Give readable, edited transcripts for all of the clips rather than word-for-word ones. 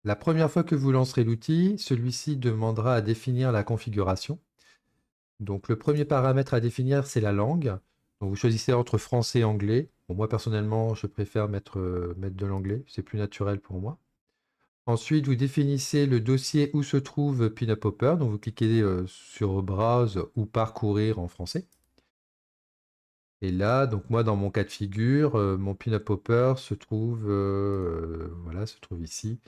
La première fois que vous lancerez l'outil, celui-ci demandera à définir la configuration. Donc le premier paramètre à définir, c'est la langue. Donc vous choisissez entre français et anglais. Bon, moi personnellement, je préfère mettre de l'anglais, c'est plus naturel pour moi. Ensuite, vous définissez le dossier où se trouve Pinup Hopper. Donc vous cliquez sur Browse ou Parcourir en français. Et là, donc moi dans mon cas de figure, mon Pinup Hopper se trouve, voilà, se trouve ici.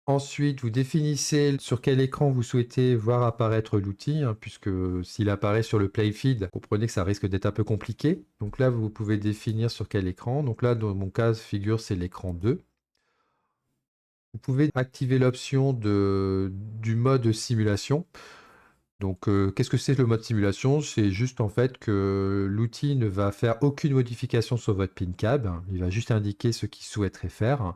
Ensuite, vous définissez sur quel écran vous souhaitez voir apparaître l'outil, hein, puisque s'il apparaît sur le playfield, comprenez que ça risque d'être un peu compliqué. Donc là, vous pouvez définir sur quel écran. Donc là, dans mon cas de figure, c'est l'écran 2. Vous pouvez activer l'option du mode simulation. Donc, qu'est-ce que c'est le mode simulation? C'est juste en fait que l'outil ne va faire aucune modification sur votre PinCab. Il va juste indiquer ce qu'il souhaiterait faire.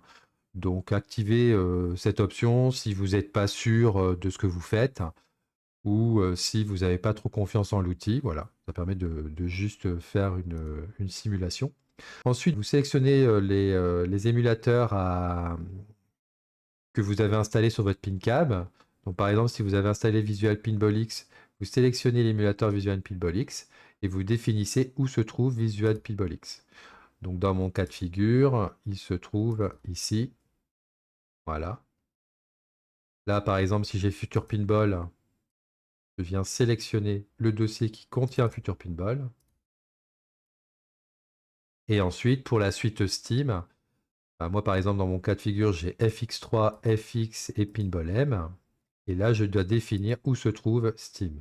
Donc, activez cette option si vous n'êtes pas sûr de ce que vous faites ou si vous n'avez pas trop confiance en l'outil. Voilà, ça permet de juste faire une simulation. Ensuite, vous sélectionnez les émulateurs que vous avez installés sur votre PinCab. Donc, par exemple, si vous avez installé Visual Pinball X, vous sélectionnez l'émulateur Visual Pinball X et vous définissez où se trouve Visual Pinball X. Donc, dans mon cas de figure, il se trouve ici. Voilà. Là, par exemple, si j'ai Future Pinball, je viens sélectionner le dossier qui contient Future Pinball. Et ensuite, pour la suite Steam, moi, par exemple, dans mon cas de figure, j'ai FX3, FX et Pinball M. Et là, je dois définir où se trouve Steam.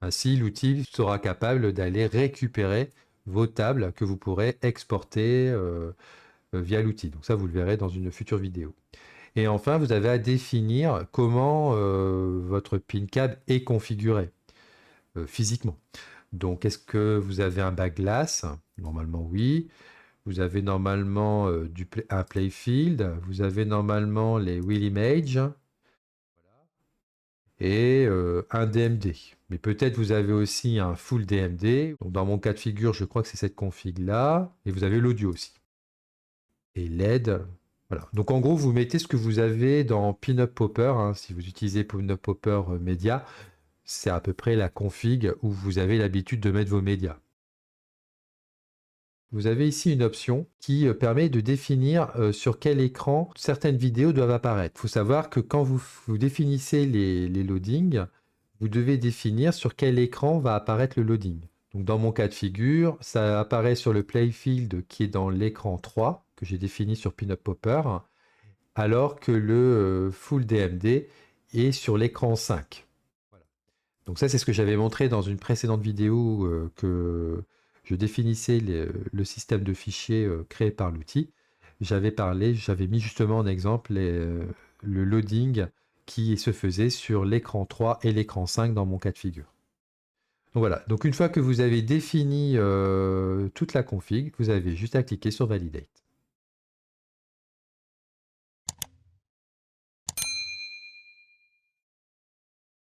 Ainsi, l'outil sera capable d'aller récupérer vos tables que vous pourrez exporter via l'outil. Donc ça, vous le verrez dans une future vidéo. Et enfin, vous avez à définir comment votre PinCab est configuré physiquement. Donc, est-ce que vous avez un back glass? Normalement, oui. Vous avez normalement un playfield. Vous avez normalement les wheel image et un DMD. Mais peut-être vous avez aussi un full DMD. Donc, dans mon cas de figure, je crois que c'est cette config-là. Et vous avez l'audio aussi. Et LED. Voilà. Donc en gros, vous mettez ce que vous avez dans Pinup Popper, hein, si vous utilisez Pinup Popper Media, c'est à peu près la config où vous avez l'habitude de mettre vos médias. Vous avez ici une option qui permet de définir sur quel écran certaines vidéos doivent apparaître. Il faut savoir que quand vous définissez les loadings, vous devez définir sur quel écran va apparaître le loading. Donc dans mon cas de figure, ça apparaît sur le playfield qui est dans l'écran 3 que j'ai défini sur Pinup Popper, alors que le full DMD est sur l'écran 5. Voilà. Donc ça, c'est ce que j'avais montré dans une précédente vidéo que je définissais le système de fichiers créé par l'outil. J'avais mis justement en exemple le loading qui se faisait sur l'écran 3 et l'écran 5 dans mon cas de figure. Donc voilà, donc une fois que vous avez défini toute la config, vous avez juste à cliquer sur Validate.